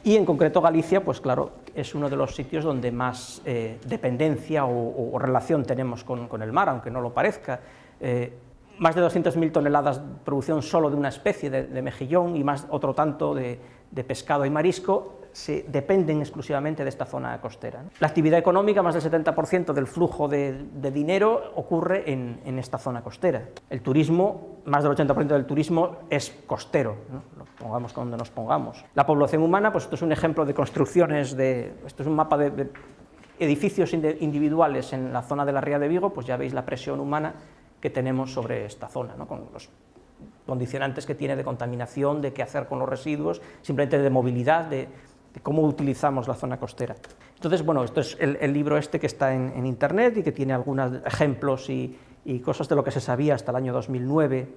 Y en concreto Galicia, pues claro, es uno de los sitios donde más dependencia o relación tenemos con el mar, aunque no lo parezca. Más de 200.000 toneladas de producción solo de una especie de mejillón y más otro tanto de pescado y marisco dependen exclusivamente de esta zona costera. La actividad económica, más del 70% del flujo de dinero ocurre en esta zona costera. El turismo, más del 80% del turismo es costero, ¿no? Lo pongamos donde nos pongamos. La población humana, pues esto es un ejemplo de construcciones, esto es un mapa de edificios individuales en la zona de la Ría de Vigo, pues ya veis la presión humana que tenemos sobre esta zona, ¿no? Con los condicionantes que tiene de contaminación, de qué hacer con los residuos, simplemente de movilidad, de cómo utilizamos la zona costera. Entonces, bueno, esto es el libro que está en internet y que tiene algunos ejemplos y cosas de lo que se sabía hasta el año 2009,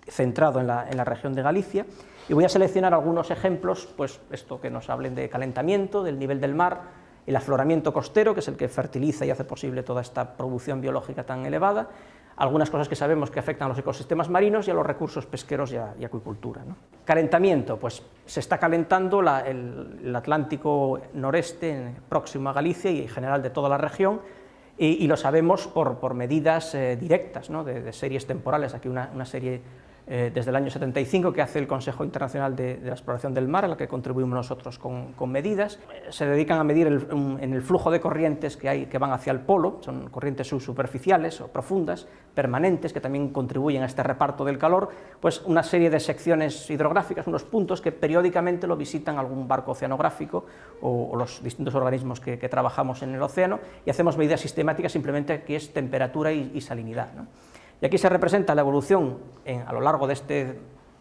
centrado en la región de Galicia, y voy a seleccionar algunos ejemplos, pues esto que nos hablen de calentamiento, del nivel del mar, el afloramiento costero, que es el que fertiliza y hace posible toda esta producción biológica tan elevada, algunas cosas que sabemos que afectan a los ecosistemas marinos y a los recursos pesqueros y acuicultura, ¿no? Calentamiento, pues se está calentando el Atlántico noreste, próximo a Galicia y en general de toda la región, y lo sabemos por medidas directas, ¿no? de series temporales. Aquí una serie desde el año 75 que hace el Consejo Internacional de la Exploración del Mar, a la que contribuimos nosotros con medidas. Se dedican a medir en el flujo de corrientes que van hacia el polo, son corrientes subsuperficiales o profundas, permanentes, que también contribuyen a este reparto del calor, pues una serie de secciones hidrográficas, unos puntos que periódicamente lo visitan algún barco oceanográfico o los distintos organismos que trabajamos en el océano, y hacemos medidas sistemáticas simplemente que es temperatura y salinidad, ¿no? Y aquí se representa la evolución a lo largo de esta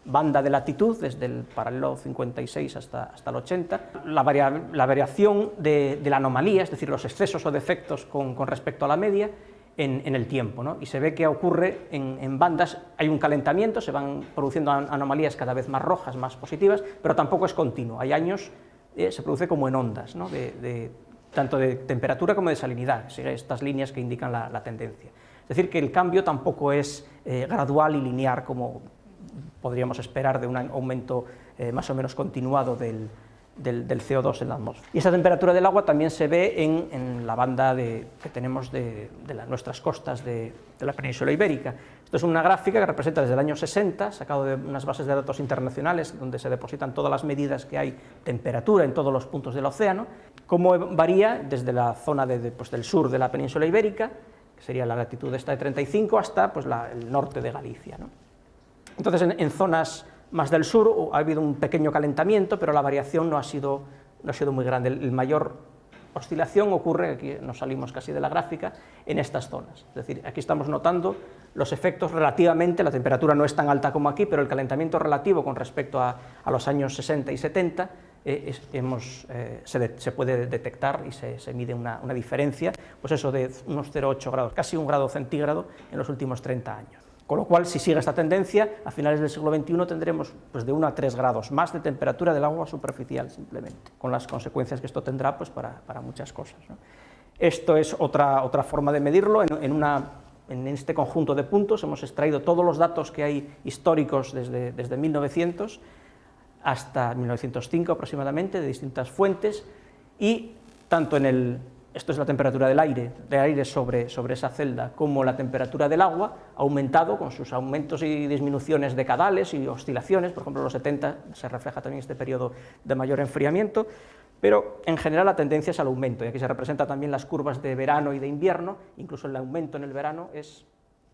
banda de latitud, desde el paralelo 56 hasta el 80, la variación de la anomalía, es decir, los excesos o defectos con respecto a la media en el tiempo, ¿no? Y se ve que ocurre en bandas, hay un calentamiento, se van produciendo anomalías cada vez más rojas, más positivas, pero tampoco es continuo, hay años, se produce como en ondas, ¿no? Tanto de temperatura como de salinidad, sigue estas líneas que indican la tendencia. Es decir, que el cambio tampoco es gradual y lineal como podríamos esperar de un aumento más o menos continuado del CO2 en la atmósfera. Y esa temperatura del agua también se ve en la banda que tenemos de nuestras costas de la península ibérica. Esto es una gráfica que representa desde el año 60, sacado de unas bases de datos internacionales donde se depositan todas las medidas que hay de temperatura en todos los puntos del océano, cómo varía desde la zona del sur de la península ibérica, que sería la latitud esta de 35, hasta pues, el norte de Galicia, ¿no? Entonces, en zonas más del sur ha habido un pequeño calentamiento, pero la variación no ha sido muy grande. La mayor oscilación ocurre, aquí nos salimos casi de la gráfica, en estas zonas. Es decir, aquí estamos notando los efectos relativamente, la temperatura no es tan alta como aquí, pero el calentamiento relativo con respecto a los años 60 y 70, se puede detectar y se mide una diferencia, pues eso de unos 0,8 grados, casi 1 grado centígrado en los últimos 30 años. Con lo cual, si sigue esta tendencia, a finales del siglo XXI tendremos pues, de 1 a 3 grados más de temperatura del agua superficial, simplemente, con las consecuencias que esto tendrá pues, para muchas cosas, ¿no? Esto es otra forma de medirlo. En este conjunto de puntos hemos extraído todos los datos que hay históricos desde 1900 hasta 1905 aproximadamente, de distintas fuentes, y tanto esto es la temperatura del aire sobre esa celda, como la temperatura del agua ha aumentado con sus aumentos y disminuciones decadales y oscilaciones. Por ejemplo, en los 70 se refleja también este periodo de mayor enfriamiento, pero en general la tendencia es al aumento, y aquí se representan también las curvas de verano y de invierno. Incluso el aumento en el verano es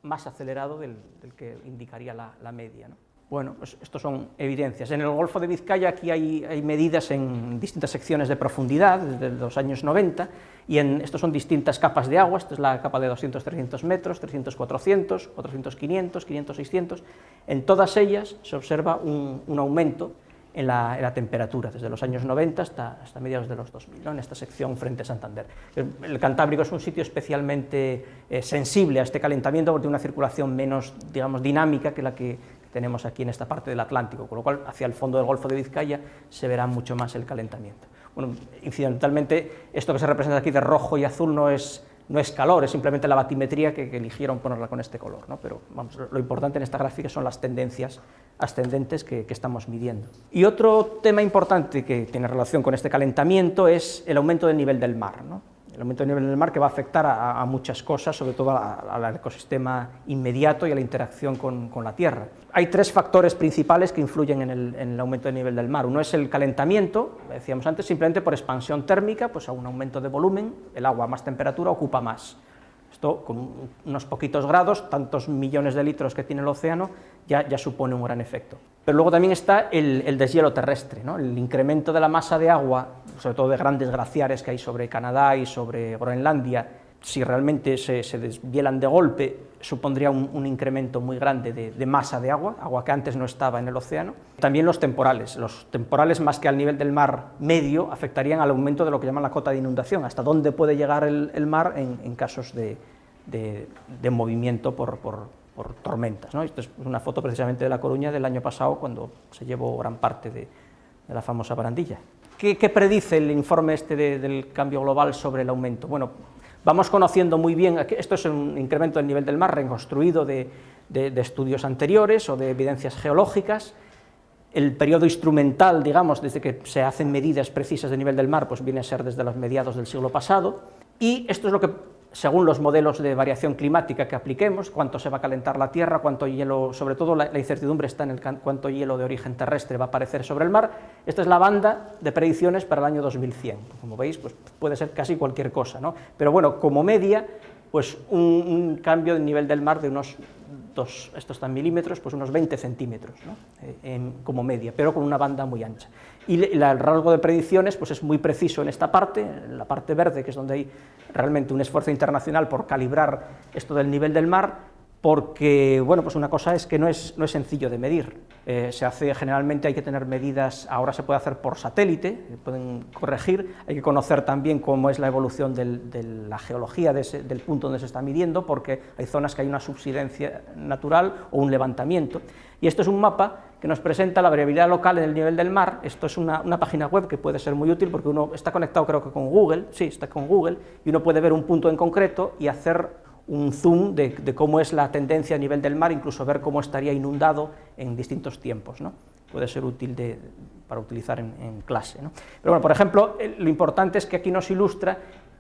más acelerado del que indicaría la media, ¿no? Bueno, pues estos son evidencias. En el Golfo de Vizcaya aquí hay medidas en distintas secciones de profundidad, desde los años 90, y estos son distintas capas de agua. Esta es la capa de 200-300 metros, 300-400, 400-500, 500-600. En todas ellas se observa un aumento en la temperatura, desde los años 90 hasta mediados de los 2000, ¿no? En esta sección frente a Santander. El Cantábrico es un sitio especialmente sensible a este calentamiento porque tiene una circulación menos, digamos, dinámica que la que tenemos aquí en esta parte del Atlántico, con lo cual hacia el fondo del Golfo de Vizcaya se verá mucho más el calentamiento. Bueno, incidentalmente, esto que se representa aquí de rojo y azul no es calor, es simplemente la batimetría que eligieron ponerla con este color, ¿no? Pero vamos, lo importante en esta gráfica son las tendencias ascendentes que estamos midiendo. Y otro tema importante que tiene relación con este calentamiento es el aumento del nivel del mar, ¿no? El aumento del nivel del mar que va a afectar a muchas cosas, sobre todo al ecosistema inmediato y a la interacción con la Tierra. Hay tres factores principales que influyen en el aumento del nivel del mar. Uno es el calentamiento, lo decíamos antes, simplemente por expansión térmica, pues a un aumento de volumen, el agua a más temperatura ocupa más. Esto, con unos poquitos grados, tantos millones de litros que tiene el océano, ya supone un gran efecto. Pero luego también está el deshielo terrestre, ¿no? El incremento de la masa de agua, sobre todo de grandes glaciares que hay sobre Canadá y sobre Groenlandia, si realmente se deshielan de golpe, supondría un incremento muy grande de masa de agua, agua que antes no estaba en el océano. También los temporales más que al nivel del mar medio, afectarían al aumento de lo que llaman la cota de inundación, hasta dónde puede llegar el mar en casos de movimiento por tormentas, ¿no? Esto es una foto precisamente de La Coruña del año pasado, cuando se llevó gran parte de la famosa barandilla. ¿Qué predice el informe del cambio global sobre el aumento? Bueno, vamos conociendo muy bien, esto es un incremento del nivel del mar reconstruido de estudios anteriores o de evidencias geológicas. El periodo instrumental, digamos, desde que se hacen medidas precisas de nivel del mar, pues viene a ser desde los mediados del siglo pasado, y esto es lo que, según los modelos de variación climática que apliquemos, cuánto se va a calentar la Tierra, cuánto hielo, sobre todo la incertidumbre está en cuánto hielo de origen terrestre va a aparecer sobre el mar. Esta es la banda de predicciones para el año 2100, como veis, pues puede ser casi cualquier cosa, ¿no? Pero bueno, como media, pues un cambio de nivel del mar de unos estos están milímetros, pues unos 20 centímetros, ¿no? Como media, pero con una banda muy ancha. Y el rasgo de predicciones pues es muy preciso en esta parte, en la parte verde, que es donde hay realmente un esfuerzo internacional por calibrar esto del nivel del mar, porque, bueno, pues una cosa es que no es sencillo de medir. Se hace, generalmente hay que tener medidas, ahora se puede hacer por satélite, pueden corregir, hay que conocer también cómo es la evolución de la geología del punto donde se está midiendo, porque hay zonas que hay una subsidencia natural o un levantamiento. Y esto es un mapa que nos presenta la variabilidad local en el nivel del mar. Esto es una página web que puede ser muy útil porque uno está conectado, creo que con Google, sí, está con Google, y uno puede ver un punto en concreto y hacer un zoom de cómo es la tendencia a nivel del mar, incluso ver cómo estaría inundado en distintos tiempos, ¿no? Puede ser útil para utilizar en clase, ¿no? Pero bueno, por ejemplo, lo importante es que aquí nos ilustra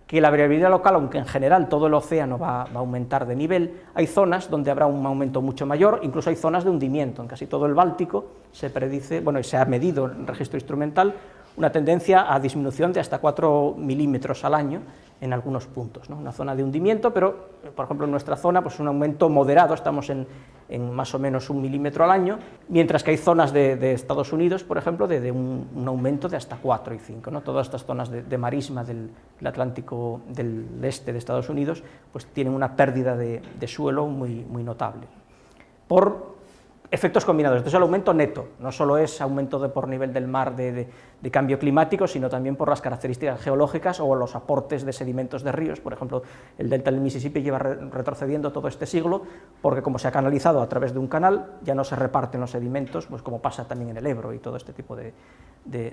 que la variabilidad local, aunque en general todo el océano va a aumentar de nivel, hay zonas donde habrá un aumento mucho mayor, incluso hay zonas de hundimiento. En casi todo el Báltico se predice, bueno, y se ha medido en registro instrumental, una tendencia a disminución de hasta 4 milímetros al año en algunos puntos, ¿no? Una zona de hundimiento, pero, por ejemplo, en nuestra zona, pues un aumento moderado, estamos en más o menos 1 milímetro al año, mientras que hay zonas de Estados Unidos, por ejemplo, de un aumento de hasta 4 y 5, ¿no? Todas estas zonas de marisma del Atlántico del este de Estados Unidos, pues tienen una pérdida de suelo muy notable, por efectos combinados. Entonces el aumento neto, no solo es aumento por nivel del mar de cambio climático, sino también por las características geológicas o los aportes de sedimentos de ríos. Por ejemplo, el delta del Mississippi lleva retrocediendo todo este siglo, porque como se ha canalizado a través de un canal, ya no se reparten los sedimentos, pues como pasa también en el Ebro y todo este tipo de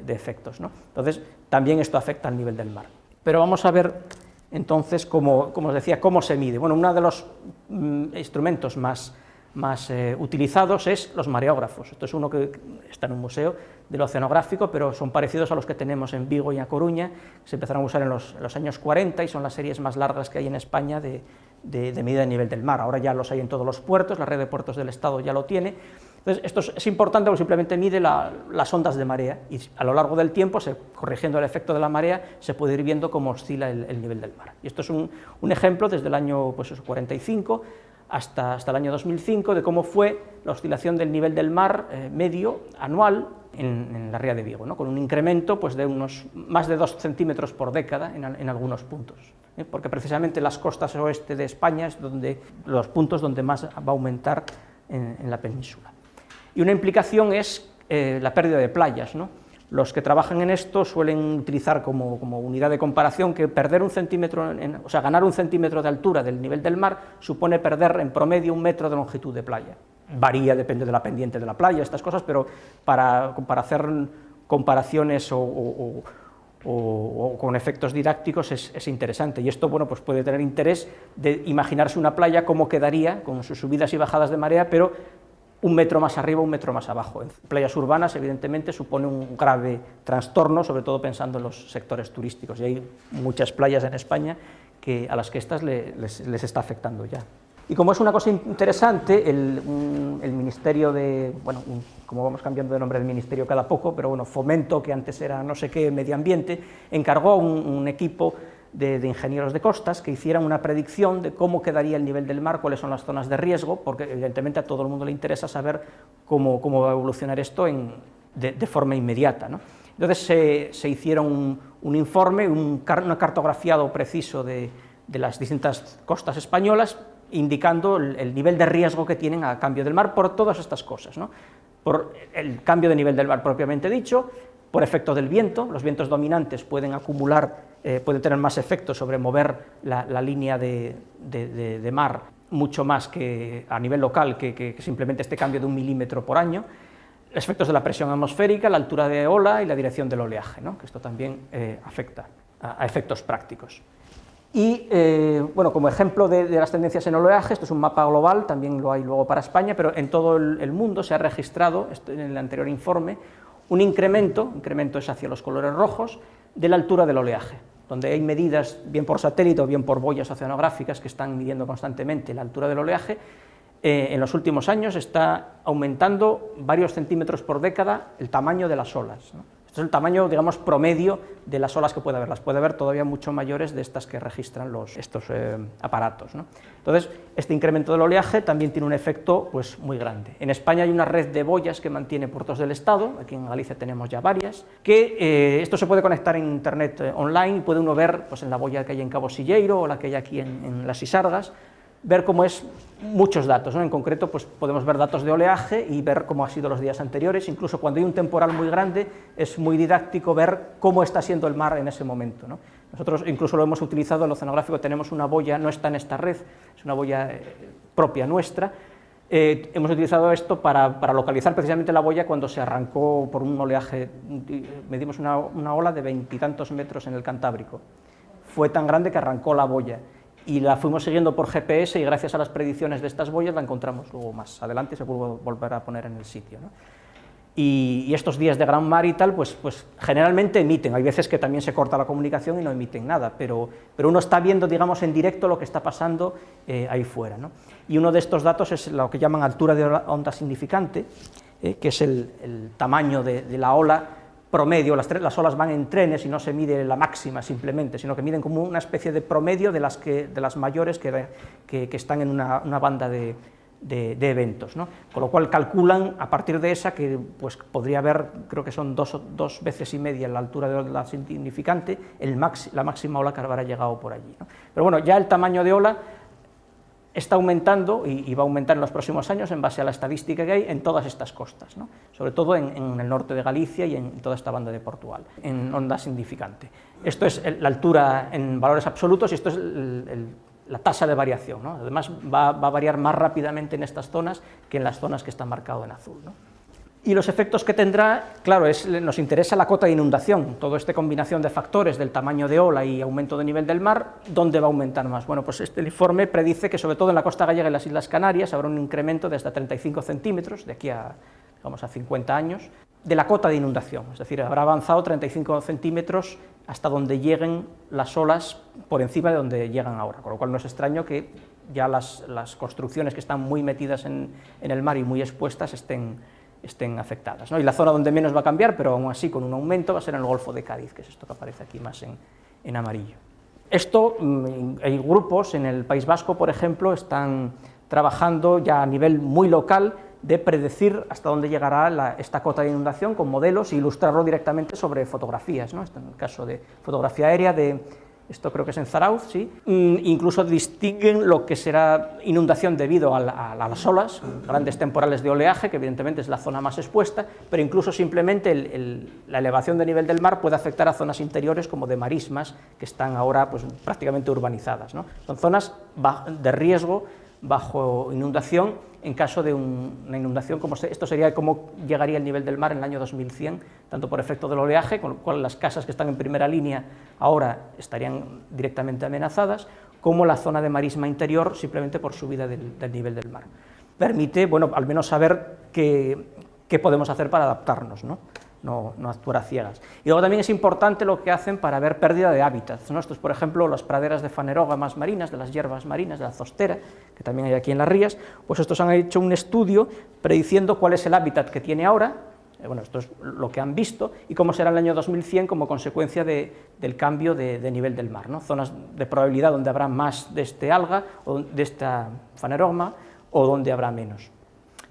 efectos, ¿no? Entonces, también esto afecta al nivel del mar. Pero vamos a ver, entonces, como os decía, cómo se mide. Bueno, uno de los instrumentos más utilizados es los mareógrafos. Esto es uno que está en un museo del oceanográfico, pero son parecidos a los que tenemos en Vigo y a Coruña, se empezaron a usar en los años 40 y son las series más largas que hay en España de medida de nivel del mar. Ahora ya los hay en todos los puertos, la red de puertos del Estado ya lo tiene. Entonces, esto es importante porque simplemente mide las ondas de marea y a lo largo del tiempo, corrigiendo el efecto de la marea, se puede ir viendo cómo oscila el nivel del mar. Y esto es un ejemplo desde el año 45 hasta el año 2005 de cómo fue la oscilación del nivel del mar medio anual en la ría de Vigo, ¿no? Con un incremento pues, de unos más de 2 centímetros por década en algunos puntos, porque precisamente las costas oeste de España es los puntos donde más va a aumentar en la península. Y una implicación es la pérdida de playas, ¿no? Los que trabajan en esto suelen utilizar como unidad de comparación que perder un centímetro, o sea, ganar 1 centímetro de altura del nivel del mar supone perder en promedio 1 metro de longitud de playa. Varía, depende de la pendiente de la playa, estas cosas, pero para hacer comparaciones o con efectos didácticos es interesante. Y esto, bueno, pues puede tener interés de imaginarse una playa cómo quedaría con sus subidas y bajadas de marea, pero un metro más arriba, un metro más abajo. En playas urbanas, evidentemente, supone un grave trastorno, sobre todo pensando en los sectores turísticos, y hay muchas playas en España a las que estas les está afectando ya. Y como es una cosa interesante, el Ministerio de, bueno, como vamos cambiando de nombre del ministerio cada poco, pero bueno, Fomento, que antes era no sé qué, Medio Ambiente, encargó un equipo de ingenieros de costas que hicieran una predicción de cómo quedaría el nivel del mar, cuáles son las zonas de riesgo, porque evidentemente a todo el mundo le interesa saber cómo va a evolucionar esto de forma inmediata, ¿no? Entonces se hicieron un informe, un cartografiado preciso de las distintas costas españolas, indicando el nivel de riesgo que tienen a cambio del mar por todas estas cosas, ¿no? Por el cambio de nivel del mar propiamente dicho, por efecto del viento, los vientos dominantes pueden acumular, pueden tener más efecto sobre mover la línea de mar mucho más que a nivel local que simplemente este cambio de 1 milímetro por año, los efectos de la presión atmosférica, la altura de ola y la dirección del oleaje, ¿no? Que esto también afecta a efectos prácticos. Y, bueno, como ejemplo de las tendencias en oleaje, esto es un mapa global, también lo hay luego para España, pero en todo el mundo se ha registrado, en el anterior informe, un incremento es hacia los colores rojos, de la altura del oleaje, donde hay medidas, bien por satélite o bien por boyas oceanográficas, que están midiendo constantemente la altura del oleaje. En los últimos años está aumentando varios centímetros por década el tamaño de las olas, ¿no? Esto es el tamaño, digamos, promedio de las olas que puede haber. Las puede haber todavía mucho mayores de estas que registran estos aparatos, ¿no? Entonces, este incremento del oleaje también tiene un efecto pues, muy grande. En España hay una red de boyas que mantiene Puertos del Estado, aquí en Galicia tenemos ya varias, que esto se puede conectar en internet online y puede uno ver pues, en la boya que hay en Cabo Silleiro o la que hay aquí en las Sisargas, ver cómo es muchos datos, ¿no? En concreto pues podemos ver datos de oleaje y ver cómo han sido los días anteriores, incluso cuando hay un temporal muy grande es muy didáctico ver cómo está siendo el mar en ese momento, ¿no? Nosotros incluso lo hemos utilizado en el oceanográfico, tenemos una boya, no está en esta red, es una boya propia nuestra, hemos utilizado esto para localizar precisamente la boya cuando se arrancó por un oleaje, medimos una ola de 20 y tantos metros en el Cantábrico, fue tan grande que arrancó la boya, y la fuimos siguiendo por GPS y gracias a las predicciones de estas boyas la encontramos luego más adelante, se pudo volver a poner en el sitio, ¿no? Y estos días de gran mar y tal, pues generalmente emiten, hay veces que también se corta la comunicación y no emiten nada, pero uno está viendo, digamos, en directo lo que está pasando ahí fuera, ¿no? Y uno de estos datos es lo que llaman altura de onda significante, que es el tamaño de la ola promedio, las olas van en trenes y no se mide la máxima simplemente, sino que miden como una especie de promedio de las mayores que están en una banda de eventos, ¿no? Con lo cual calculan a partir de esa que pues, podría haber, creo que son dos veces y media la altura de ola significante, la máxima ola que habrá llegado por allí, ¿no? Pero bueno, ya el tamaño de ola está aumentando y va a aumentar en los próximos años en base a la estadística que hay en todas estas costas, ¿no? Sobre todo en el norte de Galicia y en toda esta banda de Portugal, en onda significante. Esto es la altura en valores absolutos y esto es la tasa de variación, ¿no? Además va a variar más rápidamente en estas zonas que en las zonas que están marcadas en azul, ¿no? Y los efectos que tendrá, claro, nos interesa la cota de inundación, toda esta combinación de factores del tamaño de ola y aumento de nivel del mar, ¿dónde va a aumentar más? Bueno, pues este informe predice que sobre todo en la costa gallega y las Islas Canarias habrá un incremento de hasta 35 centímetros, de aquí a 50 años, de la cota de inundación, es decir, habrá avanzado 35 centímetros hasta donde lleguen las olas por encima de donde llegan ahora, con lo cual no es extraño que ya las construcciones que están muy metidas en el mar y muy expuestas estén afectadas, ¿no? Y la zona donde menos va a cambiar, pero aún así con un aumento, va a ser en el Golfo de Cádiz, que es esto que aparece aquí más en amarillo. Esto, hay grupos en el País Vasco, por ejemplo, están trabajando ya a nivel muy local de predecir hasta dónde llegará esta cota de inundación con modelos e ilustrarlo directamente sobre fotografías, ¿no? Esto en el caso de fotografía aérea esto creo que es en Zarauz, sí. Incluso distinguen lo que será inundación debido a las olas, grandes temporales de oleaje, que evidentemente es la zona más expuesta, pero incluso simplemente la elevación de nivel del mar puede afectar a zonas interiores como de marismas, que están ahora pues, prácticamente urbanizadas, ¿no? Son zonas de riesgo bajo inundación en caso de una inundación, esto sería como llegaría el nivel del mar en el año 2100, tanto por efecto del oleaje, con lo cual las casas que están en primera línea ahora estarían directamente amenazadas, como la zona de marisma interior simplemente por subida del nivel del mar. permite, bueno, al menos saber qué podemos hacer para adaptarnos, no actuar a ciegas. Y luego también es importante lo que hacen para ver pérdida de hábitats, ¿no? Estos, por ejemplo, las praderas de fanerógamas marinas, de las hierbas marinas, de la zostera, que también hay aquí en las rías, pues estos han hecho un estudio prediciendo cuál es el hábitat que tiene ahora, bueno, esto es lo que han visto, y cómo será el año 2100 como consecuencia del cambio de nivel del mar, ¿no? Zonas de probabilidad donde habrá más de este alga, o de esta fanerogma, o donde habrá menos.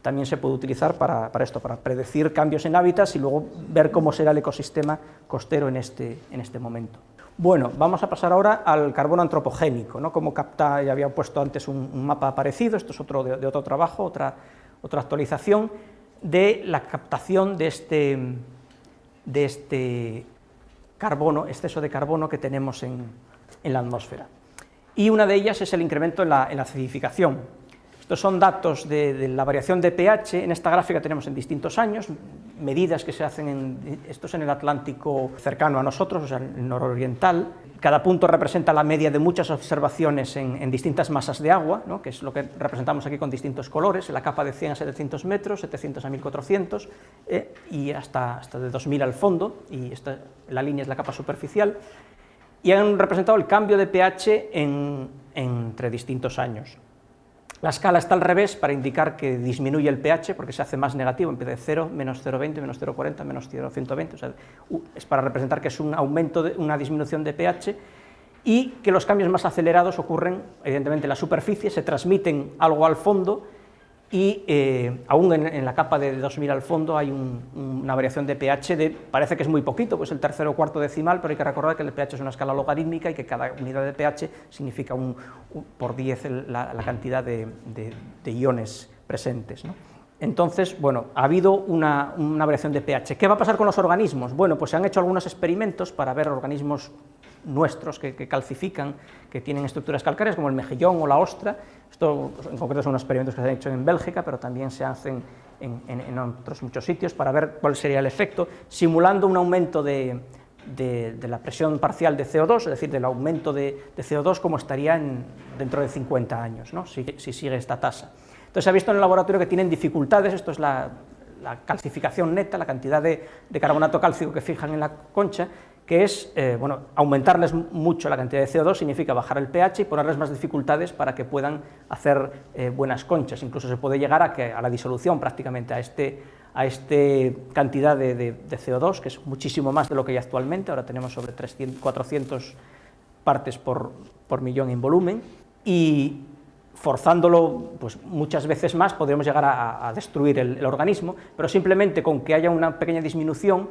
También se puede utilizar para esto, para predecir cambios en hábitats y luego ver cómo será el ecosistema costero en este momento. Bueno, vamos a pasar ahora al carbono antropogénico, ¿no? Como capta, ya había puesto antes un mapa parecido, esto es de otro trabajo, otra actualización de la captación de este carbono, exceso de carbono que tenemos en la atmósfera. Y una de ellas es el incremento en la acidificación. Estos son datos de la variación de pH, en esta gráfica tenemos en distintos años, medidas que se hacen, esto es en el Atlántico cercano a nosotros, o sea, el nororiental. Cada punto representa la media de muchas observaciones en distintas masas de agua, ¿no? Que es lo que representamos aquí con distintos colores, en la capa de 100 a 700 metros, 700 a 1400, y hasta de 2000 al fondo, y la línea es la capa superficial, y han representado el cambio de pH entre distintos años. La escala está al revés para indicar que disminuye el pH, porque se hace más negativo, empieza de 0, menos 0,20, menos 0,40, menos 0,120, o sea, es para representar que es un aumento, una disminución de pH, y que los cambios más acelerados ocurren, evidentemente, en la superficie, se transmiten algo al fondo, y aún en la capa de 2000 al fondo hay una variación de pH parece que es muy poquito, pues el tercero o cuarto decimal, pero hay que recordar que el pH es una escala logarítmica y que cada unidad de pH significa por 10 la cantidad de iones presentes, ¿no? Entonces, bueno, ha habido una variación de pH. ¿Qué va a pasar con los organismos? Bueno, pues se han hecho algunos experimentos para ver organismos nuestros que calcifican, que tienen estructuras calcáreas, como el mejillón o la ostra. Esto en concreto son unos experimentos que se han hecho en Bélgica, pero también se hacen en otros muchos sitios para ver cuál sería el efecto, simulando un aumento de la presión parcial de CO2, es decir, del aumento de CO2 como estaría dentro de 50 años, ¿no? si sigue esta tasa. Entonces se ha visto en el laboratorio que tienen dificultades, esto es la calcificación neta, la cantidad de carbonato cálcico que fijan en la concha, que es, bueno, aumentarles mucho la cantidad de CO2 significa bajar el pH y ponerles más dificultades para que puedan hacer buenas conchas, incluso se puede llegar a la disolución prácticamente, a esta cantidad de CO2, que es muchísimo más de lo que hay actualmente, ahora tenemos sobre 400 partes por millón en volumen, y forzándolo pues, muchas veces más podríamos llegar a destruir el organismo, pero simplemente con que haya una pequeña disminución,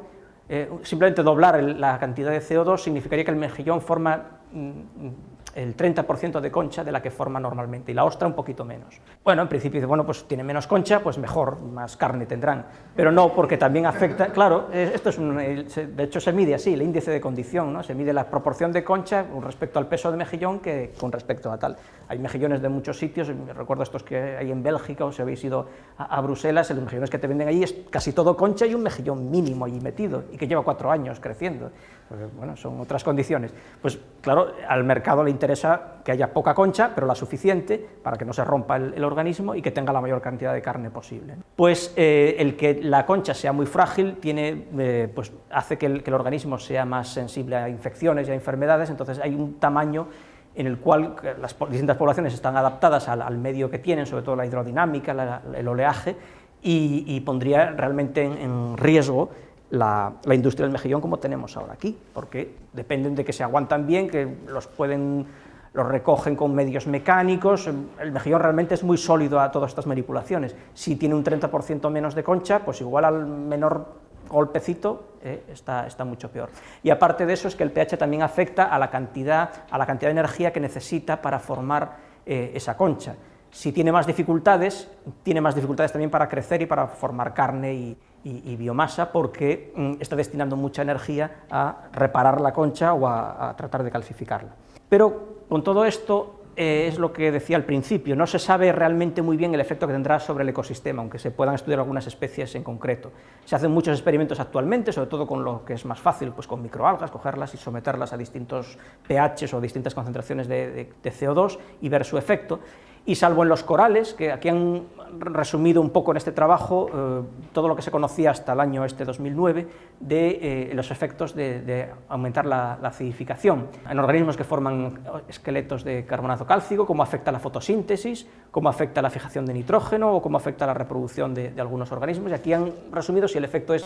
simplemente doblar la cantidad de CO2 significaría que el mejillón forma el 30% de concha de la que forma normalmente, y la ostra un poquito menos. Bueno, en principio, bueno, pues tiene menos concha, pues mejor, más carne tendrán, pero no, porque también afecta, claro, esto es de hecho se mide así, el índice de condición, ¿no? Se mide la proporción de concha con respecto al peso de mejillón que con respecto a tal. Hay mejillones de muchos sitios, recuerdo estos que hay en Bélgica, o si habéis ido a Bruselas, los mejillones que te venden allí es casi todo concha y un mejillón mínimo allí metido, y que lleva 4 años creciendo. Porque, bueno, son otras condiciones. Pues claro, al mercado le interesa que haya poca concha, pero la suficiente para que no se rompa el organismo y que tenga la mayor cantidad de carne posible. Pues el que la concha sea muy frágil pues hace que el organismo sea más sensible a infecciones y a enfermedades, entonces hay un tamaño en el cual las distintas poblaciones están adaptadas al medio que tienen, sobre todo la hidrodinámica, el oleaje, y pondría realmente en riesgo la industria del mejillón como tenemos ahora aquí, porque dependen de que se aguantan bien, que los recogen con medios mecánicos. El mejillón realmente es muy sólido a todas estas manipulaciones. Si tiene un 30% menos de concha, pues igual al menor golpecito está mucho peor. Y aparte de eso es que el pH también afecta a la cantidad de energía que necesita para formar esa concha. Si tiene más dificultades también para crecer y para formar carne y biomasa, porque está destinando mucha energía a reparar la concha o a tratar de calcificarla. Pero con todo esto es lo que decía al principio, no se sabe realmente muy bien el efecto que tendrá sobre el ecosistema, aunque se puedan estudiar algunas especies en concreto. Se hacen muchos experimentos actualmente, sobre todo con lo que es más fácil, pues con microalgas, cogerlas y someterlas a distintos pHs o distintas concentraciones de CO2 y ver su efecto. y salvo en los corales, que aquí han resumido un poco en este trabajo todo lo que se conocía hasta el año 2009 de los efectos de aumentar la acidificación en organismos que forman esqueletos de carbonato cálcico, cómo afecta la fotosíntesis, cómo afecta la fijación de nitrógeno o cómo afecta la reproducción de algunos organismos, y aquí han resumido si el efecto es